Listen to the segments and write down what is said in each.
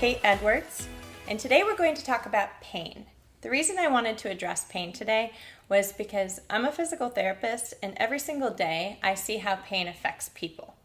Kate Edwards, and today we're going to talk about pain. The reason I wanted to address pain today was because I'm a physical therapist, and every single day I see how pain affects people.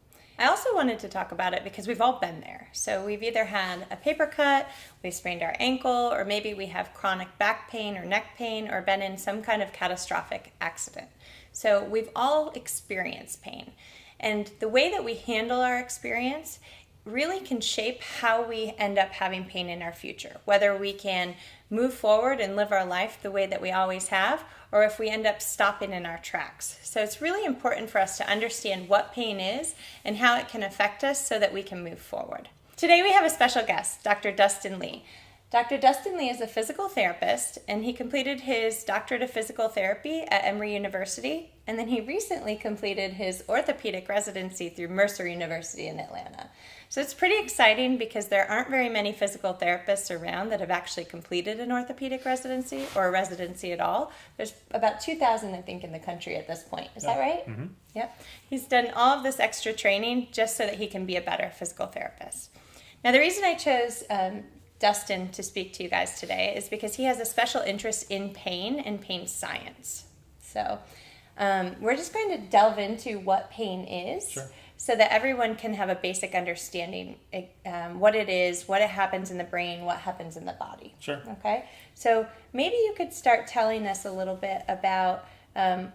I also wanted to talk about it because we've all been there. So we've either had a paper cut, we've sprained our ankle, or maybe we have chronic back pain or neck pain, or been in some kind of catastrophic accident. So we've all experienced pain. And the way that we handle our experience really can shape how we end up having pain in our future. Whether we can move forward and live our life the way that we always have, or if we end up stopping in our tracks. So it's really important for us to understand what pain is and how it can affect us so that we can move forward. Today we have a special guest, Dr. Dustin Lee. Dr. Dustin Lee is a physical therapist, and he completed his doctorate of physical therapy at Emory University, and then he recently completed his orthopedic residency through Mercer University in Atlanta. So it's pretty exciting because there aren't very many physical therapists around that have actually completed an orthopedic residency or a residency at all. There's about 2,000, I think, in the country at this point. Is that right? Mm-hmm. Yep. He's done all of this extra training just so that he can be a better physical therapist. Now, the reason I chose Dustin to speak to you guys today is because he has a special interest in pain and pain science. So we're just going to delve into what pain is. Sure. So that everyone can have a basic understanding what it is, what it happens in the brain, what happens in the body. Sure. Okay? So maybe you could start telling us a little bit about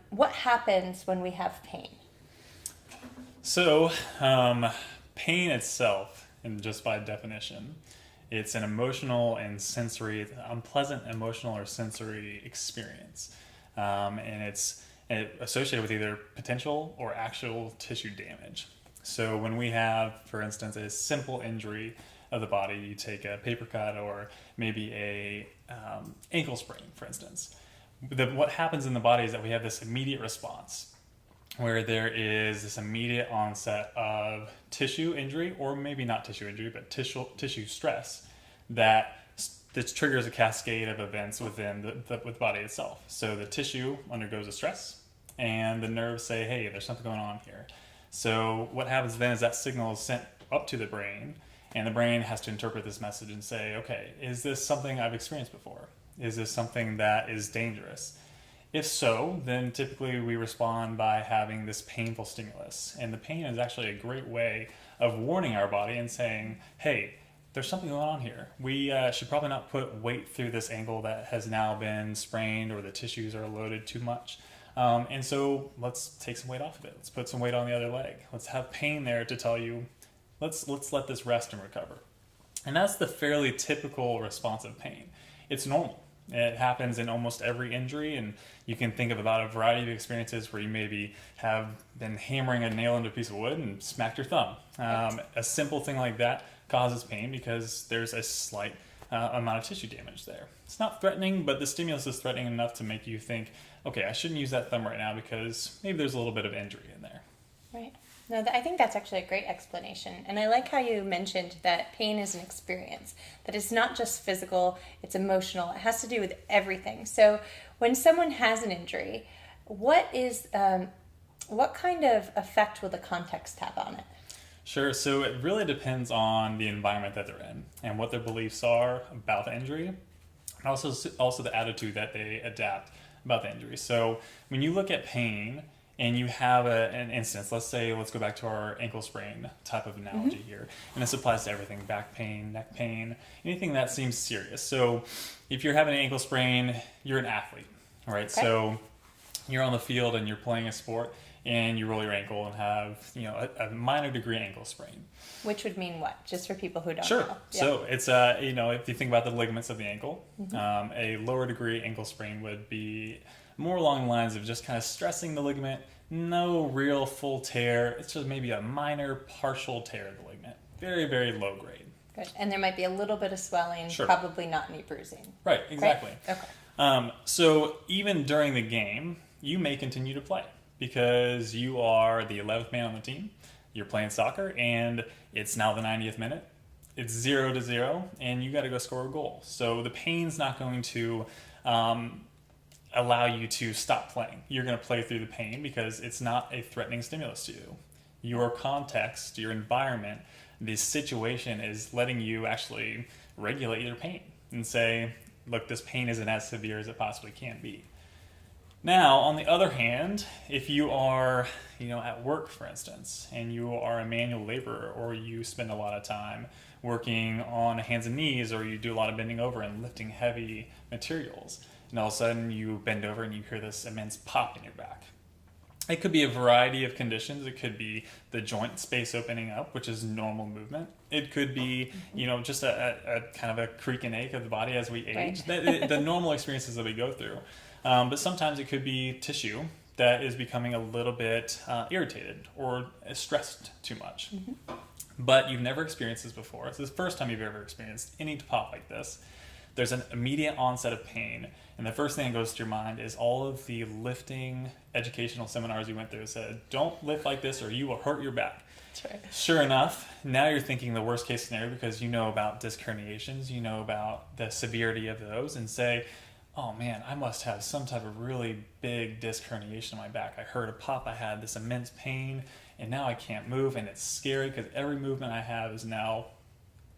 what happens when we have pain. So, pain itself, and just by definition, it's an emotional and sensory, unpleasant emotional or sensory experience. And it's associated with either potential or actual tissue damage. So when we have, for instance, a simple injury of the body, you take a paper cut or maybe a ankle sprain, for instance. What happens in the body is that we have this immediate response where there is this immediate onset of tissue injury, or maybe not tissue injury, but tissue stress that triggers a cascade of events within the body itself. So the tissue undergoes a stress, and the nerves say, hey, there's something going on here. So what happens then is that signal is sent up to the brain, and the brain has to interpret this message and say, okay, is this something I've experienced before? Is this something that is dangerous? If so, then typically we respond by having this painful stimulus. And the pain is actually a great way of warning our body and saying, hey, there's something going on here. We should probably not put weight through this ankle that has now been sprained, or the tissues are loaded too much. And so let's take some weight off of it. Let's put some weight on the other leg. Let's have pain there to tell you, let's let this rest and recover. And that's the fairly typical response of pain. It's normal. It happens in almost every injury, and you can think of about a variety of experiences where you maybe have been hammering a nail into a piece of wood and smacked your thumb. A simple thing like that causes pain because there's a slight amount of tissue damage there. It's not threatening, but the stimulus is threatening enough to make you think, okay, I shouldn't use that thumb right now because maybe there's a little bit of injury in there. Right. No, I think that's actually a great explanation. And I like how you mentioned that pain is an experience, that it's not just physical, it's emotional. It has to do with everything. So when someone has an injury, what kind of effect will the context have on it? Sure. So it really depends on the environment that they're in and what their beliefs are about the injury, and also the attitude that they adapt about the injury. So when you look at pain and you have an instance, let's go back to our ankle sprain type of analogy here, and this applies to everything: back pain, neck pain, anything that seems serious. So if you're having an ankle sprain, you're an athlete, right? Okay. So you're on the field and you're playing a sport, and you roll your ankle and have a minor degree ankle sprain. Which would mean what? Just for people who don't know. Sure. Yeah. So it's if you think about the ligaments of the ankle, a lower degree ankle sprain would be more along the lines of just kind of stressing the ligament. No real full tear. It's just maybe a minor partial tear of the ligament. Very, very low grade. Good. And there might be a little bit of swelling. Sure. Probably not any bruising. Right. Exactly. Right? Okay. So even during the game, you may continue to play, because you are the 11th man on the team. You're playing soccer, and it's now the 90th minute. It's 0-0, and you got to go score a goal. So the pain's not going to allow you to stop playing. You're going to play through the pain because it's not a threatening stimulus to you. Your context, your environment the situation is letting you actually regulate your pain and say, look, this pain isn't as severe as it possibly can be. Now, on the other hand, if you are, at work, for instance, and you are a manual laborer, or you spend a lot of time working on hands and knees, or you do a lot of bending over and lifting heavy materials, and all of a sudden you bend over and you hear this immense pop in your back. It could be a variety of conditions. It could be the joint space opening up, which is normal movement. It could be, just a kind of a creak and ache of the body as we age. Right. The normal experiences that we go through. But sometimes it could be tissue that is becoming a little bit irritated or stressed too much. Mm-hmm. But you've never experienced this before. It's the first time you've ever experienced any pop like this. There's an immediate onset of pain. And the first thing that goes to your mind is all of the lifting educational seminars you went through said, don't lift like this or you will hurt your back. That's right. Sure enough, now you're thinking the worst case scenario because you know about disc herniations, you know about the severity of those, and say, oh man, I must have some type of really big disc herniation in my back. I heard a pop, I had this immense pain, and now I can't move, and it's scary because every movement I have is now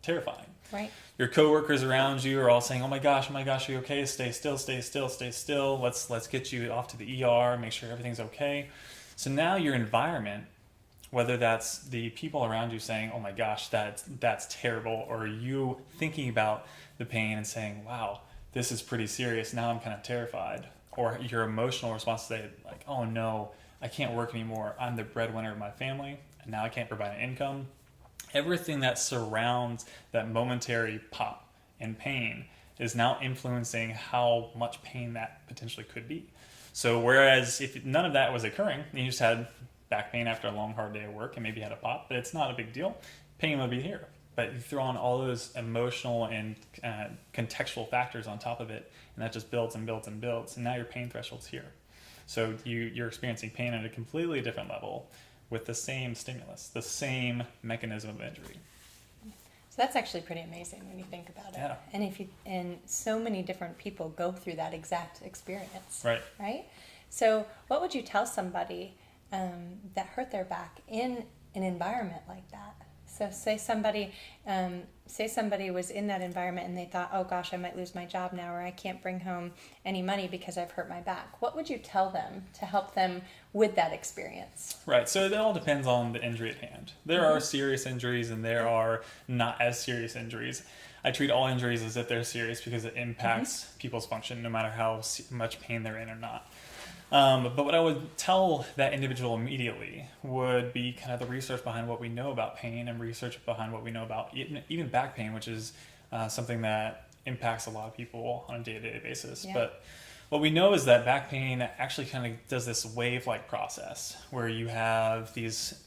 terrifying. Right. Your coworkers around you are all saying, oh my gosh, are you okay? Stay still, stay still, stay still. Let's get you off to the ER, make sure everything's okay. So now your environment, whether that's the people around you saying, oh my gosh, that's terrible, or you thinking about the pain and saying, wow, this is pretty serious, now I'm kind of terrified. Or your emotional response to say, like, oh no, I can't work anymore. I'm the breadwinner of my family, and now I can't provide an income. Everything that surrounds that momentary pop and pain is now influencing how much pain that potentially could be. So whereas if none of that was occurring, and you just had back pain after a long, hard day of work and maybe had a pop, but it's not a big deal, pain would be here. But you throw on all those emotional and contextual factors on top of it, and that just builds and builds and builds, and now your pain threshold's here. So you're experiencing pain at a completely different level with the same stimulus, the same mechanism of injury. So that's actually pretty amazing when you think about it. Yeah. And so many different people go through that exact experience. Right. Right? So what would you tell somebody that hurt their back in an environment like that? So say somebody was in that environment and they thought, oh gosh, I might lose my job now, or I can't bring home any money because I've hurt my back. What would you tell them to help them with that experience? Right. So it all depends on the injury at hand. There are serious injuries and there are not as serious injuries. I treat all injuries as if they're serious because it impacts people's function, no matter how much pain they're in or not. But what I would tell that individual immediately would be kind of the research behind what we know about pain and research behind what we know about even back pain, which is something that impacts a lot of people on a day-to-day basis. Yeah. But what we know is that back pain actually kind of does this wave-like process where you have these,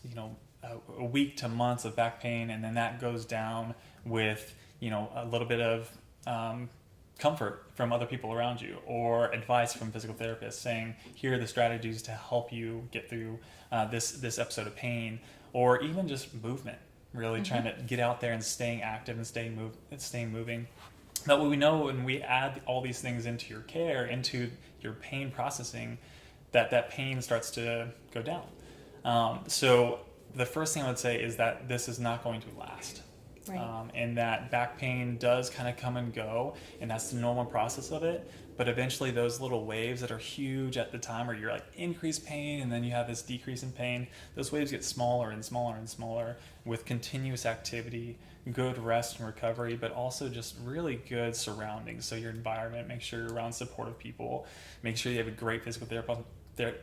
a week to months of back pain, and then that goes down with, a little bit of comfort from other people around you, or advice from physical therapists saying, here are the strategies to help you get through this episode of pain, or even just movement, really trying to get out there and staying active and staying moving. But what we know when we add all these things into your care, into your pain processing, that pain starts to go down. So the first thing I would say is that this is not going to last. Right. And that back pain does kind of come and go, and that's the normal process of it. But eventually those little waves that are huge at the time where you're like increased pain and then you have this decrease in pain, those waves get smaller and smaller and smaller with continuous activity, good rest and recovery, but also just really good surroundings. So your environment, make sure you're around supportive people, make sure you have a great physical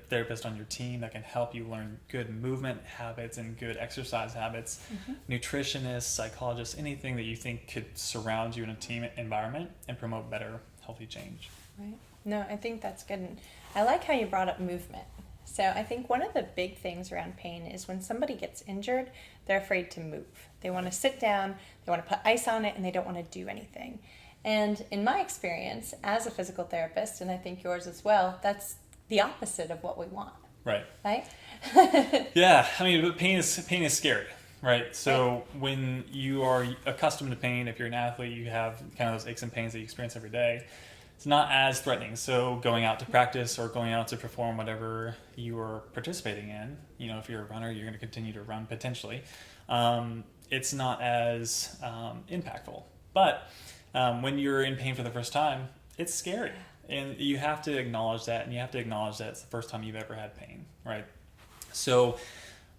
therapist on your team that can help you learn good movement habits and good exercise habits, nutritionists, psychologists, anything that you think could surround you in a team environment and promote better, healthy change. Right. No, I think that's good. And I like how you brought up movement. So I think one of the big things around pain is when somebody gets injured, they're afraid to move. They want to sit down, they want to put ice on it, and they don't want to do anything. And in my experience as a physical therapist, and I think yours as well, that's the opposite of what we want. Right. Right? Yeah. I mean, pain is scary, right? So when you are accustomed to pain, if you're an athlete, you have kind of those aches and pains that you experience every day. It's not as threatening. So going out to practice or going out to perform whatever you are participating in, if you're a runner, you're going to continue to run potentially. it's not as impactful. But when you're in pain for the first time, it's scary. And you have to acknowledge that, and you have to acknowledge that it's the first time you've ever had pain, right? So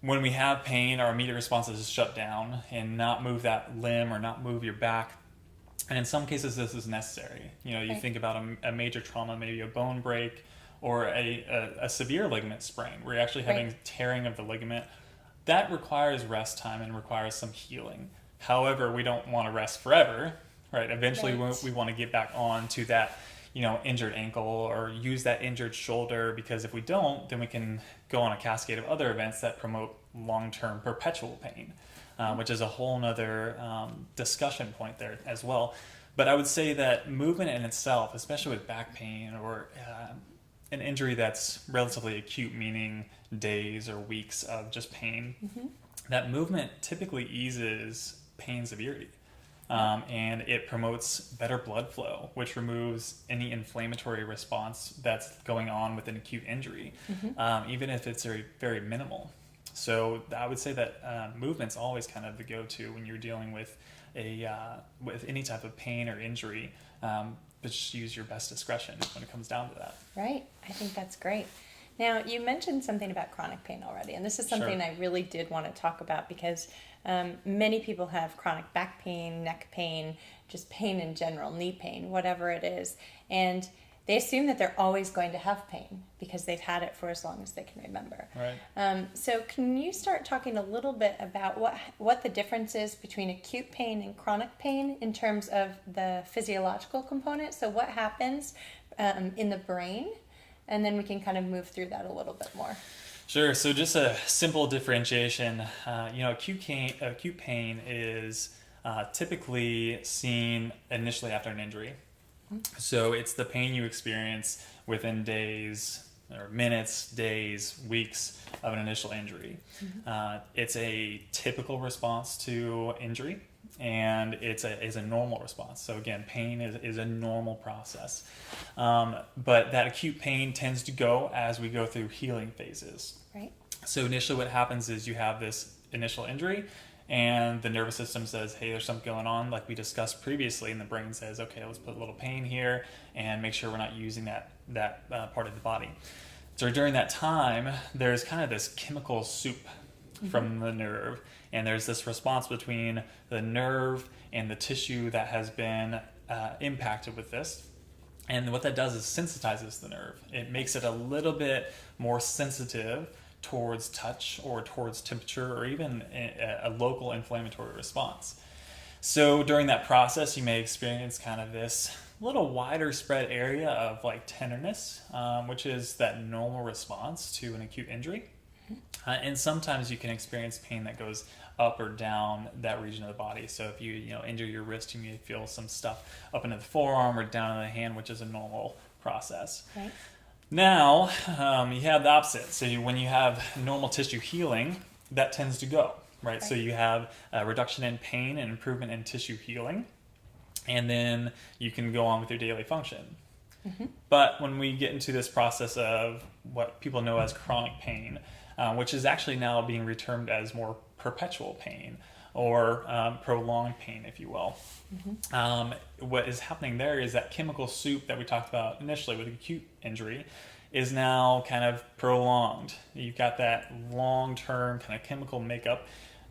when we have pain, our immediate response is to shut down and not move that limb or not move your back. And in some cases, this is necessary. You know, you think about a major trauma, maybe a bone break or a severe ligament sprain, where you're actually having tearing of the ligament. That requires rest time and requires some healing. However, we don't want to rest forever, right? Eventually, we want to get back on to that, you know, injured ankle or use that injured shoulder, because if we don't, then we can go on a cascade of other events that promote long-term perpetual pain, which is a whole nother discussion point there as well. But I would say that movement in itself, especially with back pain or an injury that's relatively acute, meaning days or weeks of just pain, that movement typically eases pain severity. And it promotes better blood flow, which removes any inflammatory response that's going on with an acute injury, even if it's very, very minimal. So I would say that movement's always kind of the go-to when you're dealing with with any type of pain or injury. But just use your best discretion when it comes down to that. Right. I think that's great. Now, you mentioned something about chronic pain already, and this is something I really did want to talk about because many people have chronic back pain, neck pain, just pain in general, knee pain, whatever it is, and they assume that they're always going to have pain because they've had it for as long as they can remember. Right. So can you start talking a little bit about what the difference is between acute pain and chronic pain in terms of the physiological component? So what happens in the brain? And then we can kind of move through that a little bit more. Sure. So just a simple differentiation. Acute pain is typically seen initially after an injury. So it's the pain you experience within days or minutes, days, weeks of an initial injury. It's a typical response to injury, and it's a normal response. So again, pain is a normal process. But that acute pain tends to go as we go through healing phases. Right. So initially what happens is you have this initial injury, and the nervous system says, hey, there's something going on, like we discussed previously, and the brain says, okay, let's put a little pain here and make sure we're not using that part of the body. So during that time, there's kind of this chemical soup from the nerve, and there's this response between the nerve and the tissue that has been impacted with this. And what that does is sensitizes the nerve. It makes it a little bit more sensitive towards touch or towards temperature or even a local inflammatory response. So during that process, you may experience kind of this little wider spread area of like tenderness, which is that normal response to an acute injury. And sometimes you can experience pain that goes up or down that region of the body. So if you injure your wrist, you may feel some stuff up into the forearm or down in the hand, which is a normal process. Right. Now, you have the opposite. So when you have normal tissue healing, that tends to go, right? So you have a reduction in pain and improvement in tissue healing, and then you can go on with your daily function. But when we get into this process of what people know as chronic pain, which is actually now being termed as more perpetual pain or prolonged pain, if you will. What is happening there is that chemical soup that we talked about initially with acute injury is now kind of prolonged. You've got that long-term kind of chemical makeup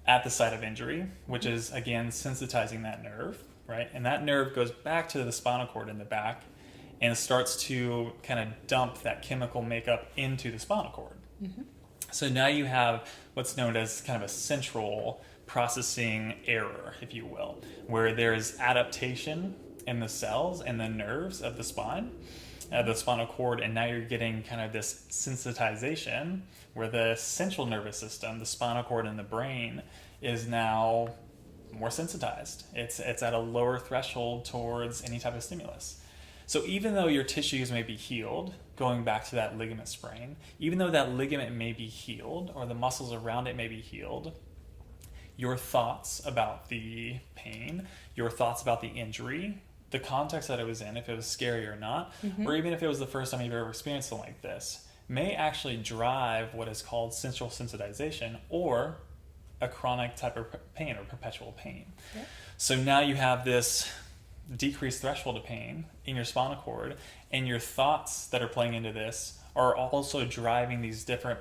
at the site of injury, which is, again, sensitizing that nerve, right? And that nerve goes back to the spinal cord in the back and starts to kind of dump that chemical makeup into the spinal cord. So now you have what's known as kind of a central processing error, if you will, where there is adaptation in the cells and the nerves of the spine, the spinal cord, and now you're getting kind of this sensitization where the central nervous system, the spinal cord and the brain, is now more sensitized. It's at a lower threshold towards any type of stimulus. So even though your tissues may be healed, going back to that ligament sprain, even though that ligament may be healed or the muscles around it may be healed, your thoughts about the pain, your thoughts about the injury, the context that it was in, if it was scary or not, or even if it was the first time you've ever experienced something like this, may actually drive what is called central sensitization or a chronic type of pain or perpetual pain. Yeah. So now you have this decreased threshold of pain in your spinal cord, and your thoughts that are playing into this are also driving these different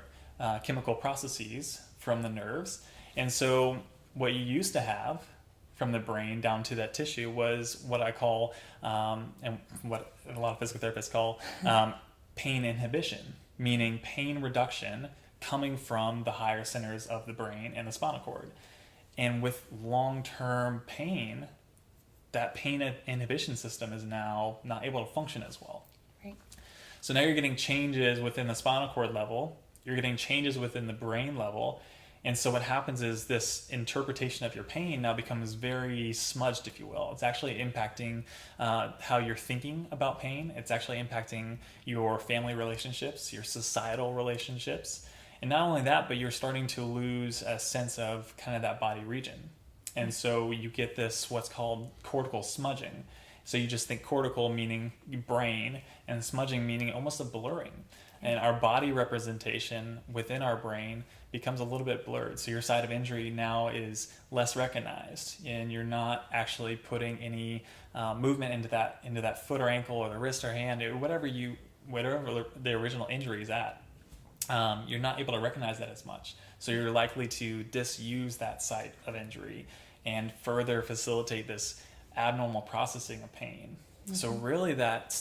chemical processes from the nerves. And so what you used to have from the brain down to that tissue was what I call, and what a lot of physical therapists call, pain inhibition, meaning pain reduction coming from the higher centers of the brain and the spinal cord. And with long-term pain, that pain inhibition system is now not able to function as well. Right. So now you're getting changes within the spinal cord level, you're getting changes within the brain level, and so what happens is this interpretation of your pain now becomes very smudged, if you will. It's actually impacting how you're thinking about pain. It's actually impacting your family relationships, your societal relationships. And not only that, but you're starting to lose a sense of kind of that body region. And so you get this, what's called cortical smudging. So you just think cortical meaning brain, and smudging meaning almost a blurring. And our body representation within our brain becomes a little bit blurred. So your site of injury now is less recognized, and you're not actually putting any movement into that foot or ankle or the wrist or hand or whatever the original injury is at. You're not able to recognize that as much. So you're likely to disuse that site of injury and further facilitate this abnormal processing of pain. Mm-hmm. So really that,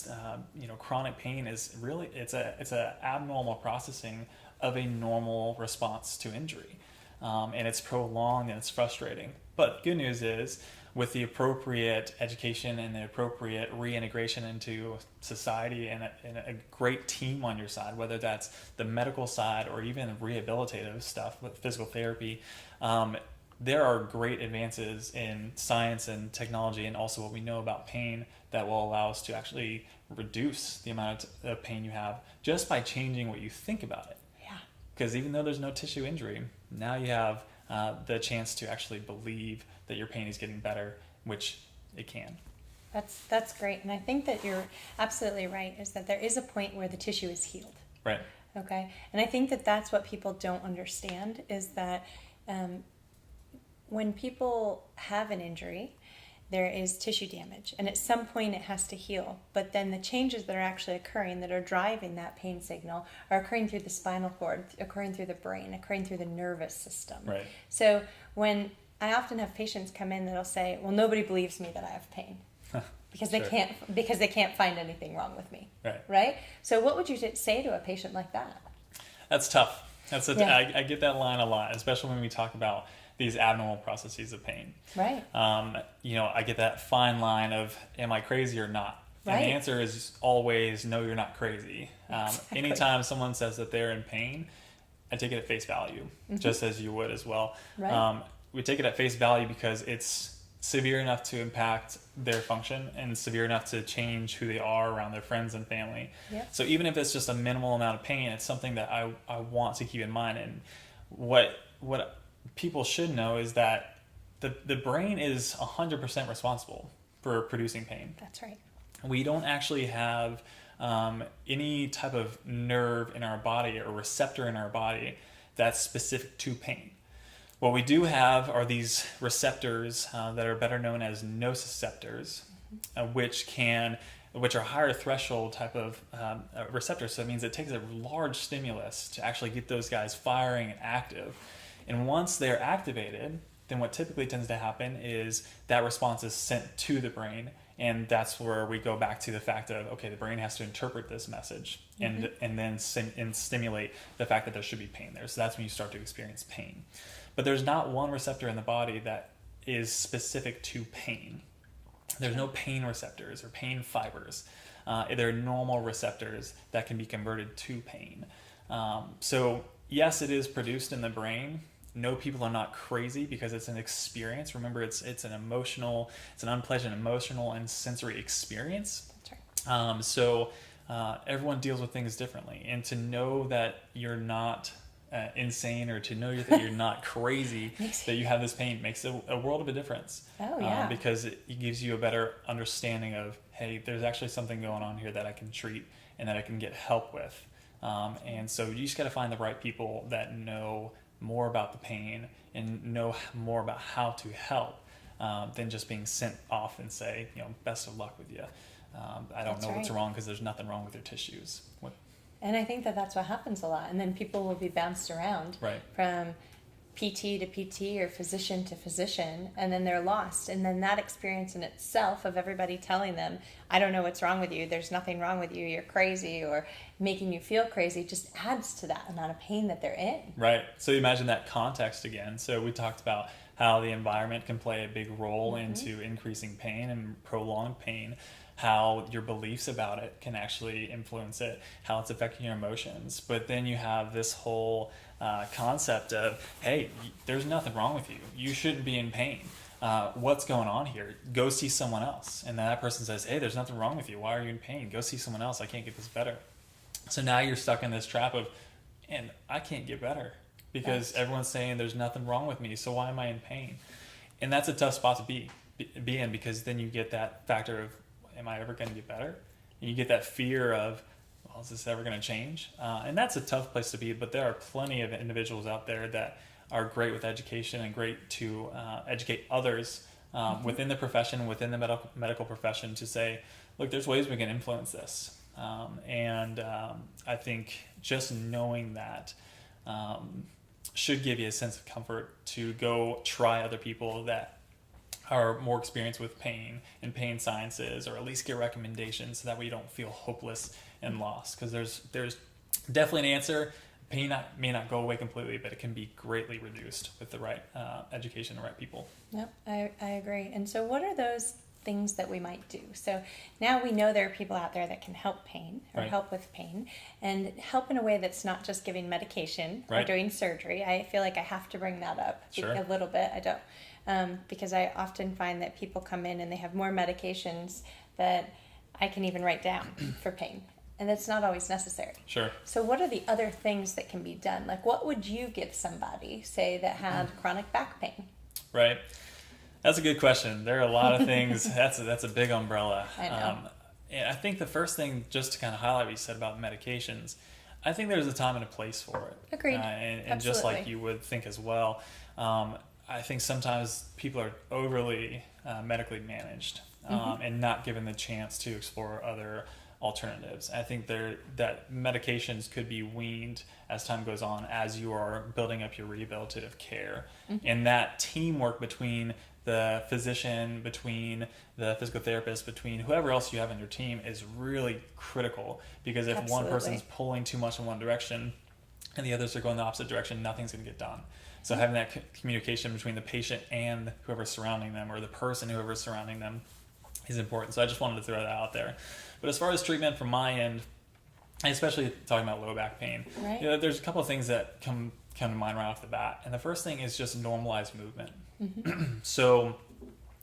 chronic pain is really, it's a abnormal processing of a normal response to injury. And it's prolonged and it's frustrating. But good news is, with the appropriate education and the appropriate reintegration into society and a great team on your side, whether that's the medical side or even rehabilitative stuff with physical therapy, there are great advances in science and technology and also what we know about pain that will allow us to actually reduce the amount of pain you have just by changing what you think about it. Yeah. Because even though there's no tissue injury, now you have the chance to actually believe that your pain is getting better, which it can. That's great. And I think that you're absolutely right, is that there is a point where the tissue is healed. Right. Okay. And I think that that's what people don't understand, is that when people have an injury, there is tissue damage, and at some point it has to heal. But then the changes that are actually occurring that are driving that pain signal are occurring through the spinal cord, occurring through the brain, occurring through the nervous system. Right. So when I often have patients come in that'll say, well, nobody believes me that I have pain because Sure. they can't find anything wrong with me. Right. Right? So what would you say to a patient like that? That's tough. Yeah. I get that line a lot, especially when we talk about these abnormal processes of pain. Right. I get that fine line of, am I crazy or not? Right. And the answer is always, no, you're not crazy. Exactly. Anytime someone says that they're in pain, I take it at face value, just as you would as well. Right. We take it at face value because it's severe enough to impact their function and severe enough to change who they are around their friends and family. Yep. So even if it's just a minimal amount of pain, it's something that I want to keep in mind. And what people should know is that the brain is 100% responsible for producing pain. That's right. We don't actually have any type of nerve in our body or receptor in our body that's specific to pain. What we do have are these receptors that are better known as nociceptors, which are higher threshold type of receptors. So it means it takes a large stimulus to actually get those guys firing and active. And once they're activated, then what typically tends to happen is that response is sent to the brain. And that's where we go back to the fact of, okay, the brain has to interpret this message and then stimulate the fact that there should be pain there. So that's when you start to experience pain. But there's not one receptor in the body that is specific to pain. There's no pain receptors or pain fibers. They're normal receptors that can be converted to pain. So yes, it is produced in the brain. No, people are not crazy because it's an experience. Remember, it's an unpleasant emotional and sensory experience. That's right. So everyone deals with things differently. And to know that you're not insane, or to know that you're not crazy, that you have this pain, makes a world of a difference. Oh, yeah. Because it gives you a better understanding of, hey, there's actually something going on here that I can treat and that I can get help with. And so you just got to find the right people that know more about the pain and know more about how to help than just being sent off and say, best of luck with you. I don't know what's wrong because there's nothing wrong with your tissues. And I think that's what happens a lot. And then people will be bounced around from PT to PT or physician to physician, and then they're lost. And then that experience in itself of everybody telling them, I don't know what's wrong with you, there's nothing wrong with you, you're crazy, or making you feel crazy, just adds to that amount of pain that they're in. Right. So you imagine that context again. So we talked about how the environment can play a big role into increasing pain and prolonged pain, how your beliefs about it can actually influence it, how it's affecting your emotions. But then you have this whole concept of, hey, there's nothing wrong with you. You shouldn't be in pain. What's going on here? Go see someone else. And then that person says, hey, there's nothing wrong with you. Why are you in pain? Go see someone else. I can't get this better. So now you're stuck in this trap of, and I can't get better because everyone's saying there's nothing wrong with me. So why am I in pain? And that's a tough spot to be in, because then you get that factor of, am I ever going to get better? And you get that fear of, well, is this ever going to change? And that's a tough place to be, but there are plenty of individuals out there that are great with education and great to educate others within the profession, within the medical profession, to say, look, there's ways we can influence this. And I think just knowing that should give you a sense of comfort to go try other people that are more experienced with pain and pain sciences, or at least get recommendations, so that way you don't feel hopeless and lost. Because there's definitely an answer. Pain may not go away completely, but it can be greatly reduced with the right education and right people. Yep, I agree. And so what are those things that we might do? So now we know there are people out there that can help pain, or help with pain, and help in a way that's not just giving medication or doing surgery. I feel like I have to bring that up a little bit. I don't, because I often find that people come in and they have more medications that I can even write down for pain. And that's not always necessary. Sure. So what are the other things that can be done? Like, what would you give somebody, say, that had chronic back pain? Right. That's a good question. There are a lot of things. That's a big umbrella. I know. And I think the first thing, just to kind of highlight what you said about medications, I think there's a time and a place for it. Agreed. And just like you would think as well, I think sometimes people are overly medically managed and not given the chance to explore other alternatives. I think that medications could be weaned as time goes on, as you are building up your rehabilitative care. And that teamwork between the physician, between the physical therapist, between whoever else you have in your team is really critical, because if one person's pulling too much in one direction and the others are going the opposite direction, nothing's going to get done. So having that communication between the patient and whoever's surrounding them, or the person whoever's surrounding them, is important. So I just wanted to throw that out there. But as far as treatment from my end, especially talking about low back pain, there's a couple of things that come to mind right off the bat. And the first thing is just normalize movement. So,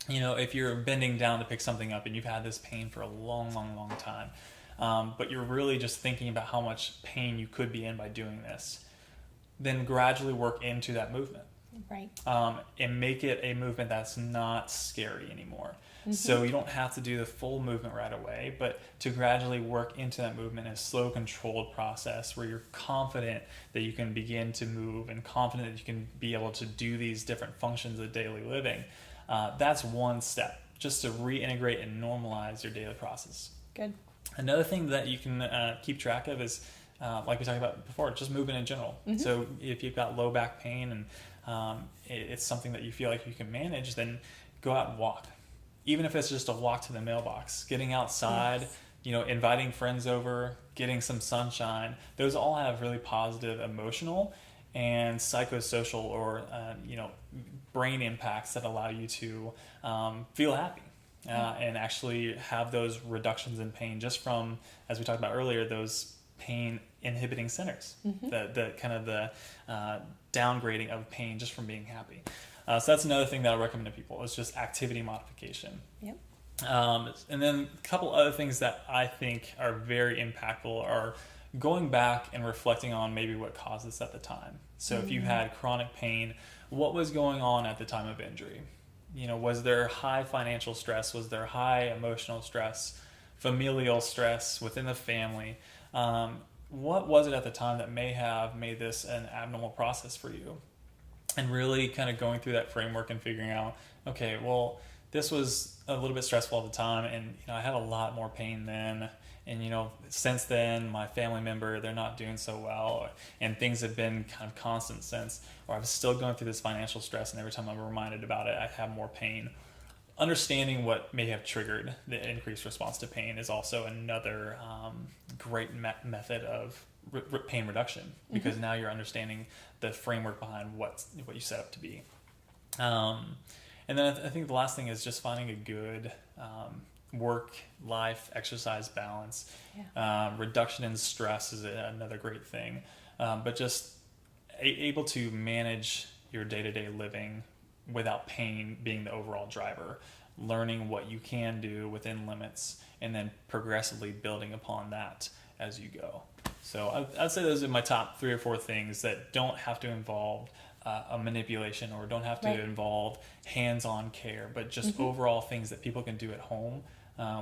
if you're bending down to pick something up and you've had this pain for a long, long, long time, but you're really just thinking about how much pain you could be in by doing this, then gradually work into that movement. Right. And make it a movement that's not scary anymore. So you don't have to do the full movement right away, but to gradually work into that movement in a slow, controlled process where you're confident that you can begin to move and confident that you can be able to do these different functions of daily living. That's one step, just to reintegrate and normalize your daily process. Good. Another thing that you can keep track of is, like we talked about before, just movement in general. So if you've got low back pain and it's something that you feel like you can manage, then go out and walk. Even if it's just a walk to the mailbox, getting outside, inviting friends over, getting some sunshine, those all have really positive emotional and psychosocial or, brain impacts that allow you to feel happy and actually have those reductions in pain just from, as we talked about earlier, those pain inhibiting centers, the kind of the downgrading of pain just from being happy. So that's another thing that I recommend to people, is just activity modification. Yep. And then a couple other things that I think are very impactful are going back and reflecting on maybe what caused this at the time. So if you had chronic pain, what was going on at the time of injury? Was there high financial stress? Was there high emotional stress, familial stress within the family? what was it at the time that may have made this an abnormal process for you? And really kind of going through that framework and figuring out, okay, well, this was a little bit stressful at the time, and I had a lot more pain then. And since then, my family member, they're not doing so well, and things have been kind of constant since. Or I was still going through this financial stress, and every time I'm reminded about it, I have more pain. Understanding what may have triggered the increased response to pain is also another great method of pain reduction, because now you're understanding the framework behind what you set up to be. And then I think the last thing is just finding a good work-life exercise balance. Reduction in stress is another great thing, but just able to manage your day-to-day living without pain being the overall driver, learning what you can do within limits, and then progressively building upon that as you go. So I'd say those are my top 3 or 4 things that don't have to involve a manipulation, or don't have to involve hands-on care, but just overall things that people can do at home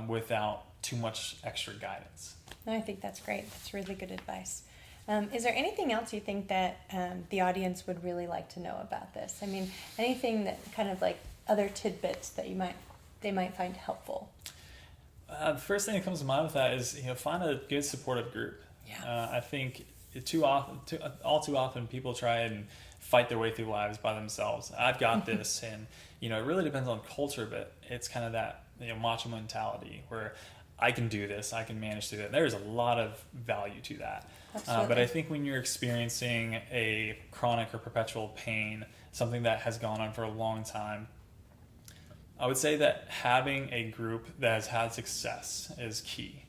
without too much extra guidance. I think that's great. That's really good advice. Is there anything else you think that the audience would really like to know about this? I mean, anything that kind of like other tidbits that they might find helpful? The first thing that comes to mind with that is, find a good supportive group. I think all too often people try and fight their way through lives by themselves. I've got this, and it really depends on culture, but it's kind of that macho mentality where I can do this, I can manage through that. There's a lot of value to that. But I think when you're experiencing a chronic or perpetual pain, something that has gone on for a long time, I would say that having a group that has had success is key.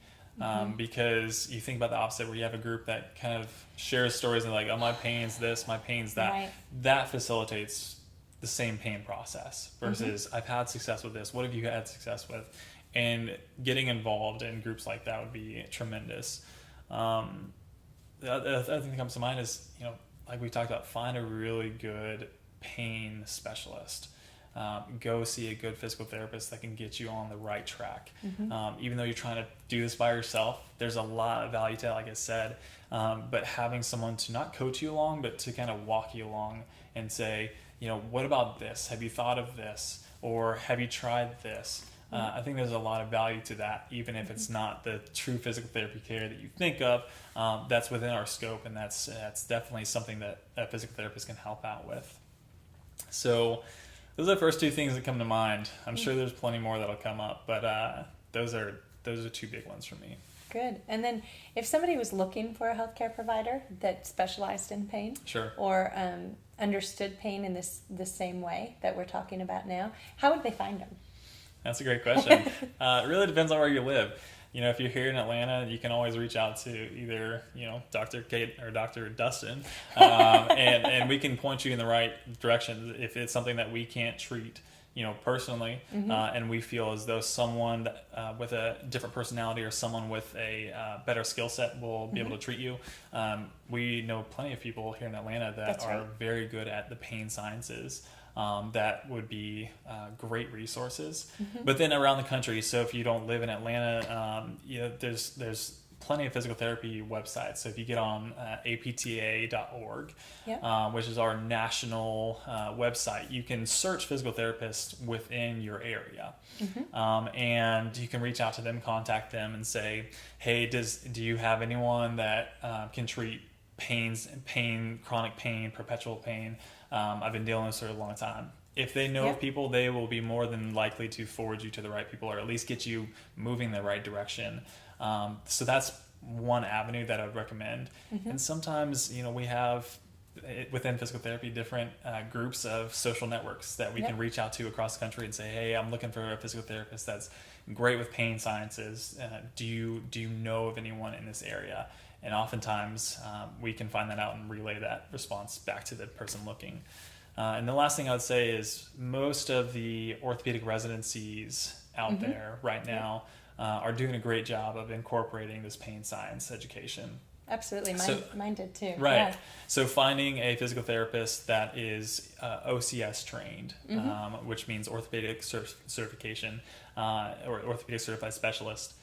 Because you think about the opposite, where you have a group that kind of shares stories and like, oh, my pain's this, my pain's that. Right. That facilitates the same pain process versus I've had success with this. What have you had success with? And getting involved in groups like that would be tremendous. The other thing that comes to mind is, like we talked about, find a really good pain specialist. Go see a good physical therapist that can get you on the right track. Even though you're trying to do this by yourself, there's a lot of value to that, like I said. But having someone to not coach you along, but to kind of walk you along and say, what about this? Have you thought of this? Or have you tried this? I think there's a lot of value to that, even if it's not the true physical therapy care that you think of. That's within our scope, and that's definitely something that a physical therapist can help out with. So those are the first 2 things that come to mind. I'm sure there's plenty more that'll come up, but those are 2 big ones for me. Good. And then if somebody was looking for a healthcare provider that specialized in pain, Sure. or understood pain in the same way that we're talking about now, how would they find them? That's a great question. It really depends on where you live. If you're here in Atlanta, you can always reach out to either, Dr. Kate or Dr. Dustin, and we can point you in the right direction if it's something that we can't treat, personally, and we feel as though someone with a different personality or someone with a better skill set will be able to treat you. We know plenty of people here in Atlanta that are very good at the pain sciences. That would be great resources. But then around the country, so if you don't live in Atlanta, there's plenty of physical therapy websites. So if you get on apta.org, which is our national website, you can search physical therapists within your area. And you can reach out to them, contact them, and say, hey, do you have anyone that can treat pain, chronic pain, perpetual pain? I've been dealing with this for a long time. If they know of people, they will be more than likely to forward you to the right people, or at least get you moving the right direction. So that's one avenue that I would recommend. And sometimes, we have within physical therapy different groups of social networks that we can reach out to across the country and say, hey, I'm looking for a physical therapist that's great with pain sciences. Do you know of anyone in this area? And oftentimes we can find that out and relay that response back to the person looking. And the last thing I would say is most of the orthopedic residencies out there right now are doing a great job of incorporating this pain science education. Absolutely. Mine did too. Right. Yeah. So finding a physical therapist that is OCS trained, which means orthopedic certification, or orthopedic certified specialist,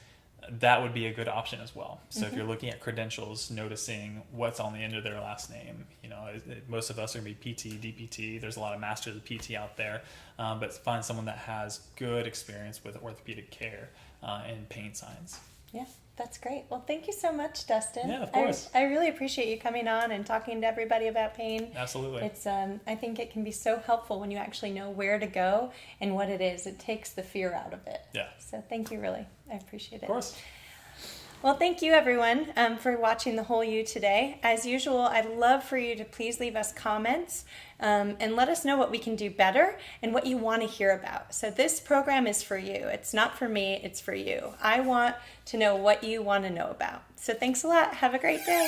that would be a good option as well. So if you're looking at credentials, noticing what's on the end of their last name, most of us are going to be PT, DPT. There's a lot of masters of PT out there, but find someone that has good experience with orthopedic care and pain signs. Yeah, that's great. Well, thank you so much, Dustin. Yeah, of course. I really appreciate you coming on and talking to everybody about pain. Absolutely. It's I think it can be so helpful when you actually know where to go and what it is. It takes the fear out of it. Yeah. So thank you, really. I appreciate it. Of course. Well, thank you, everyone, for watching The Whole You today. As usual, I'd love for you to please leave us comments and let us know what we can do better and what you want to hear about. So this program is for you. It's not for me, it's for you. I want to know what you want to know about. So thanks a lot. Have a great day.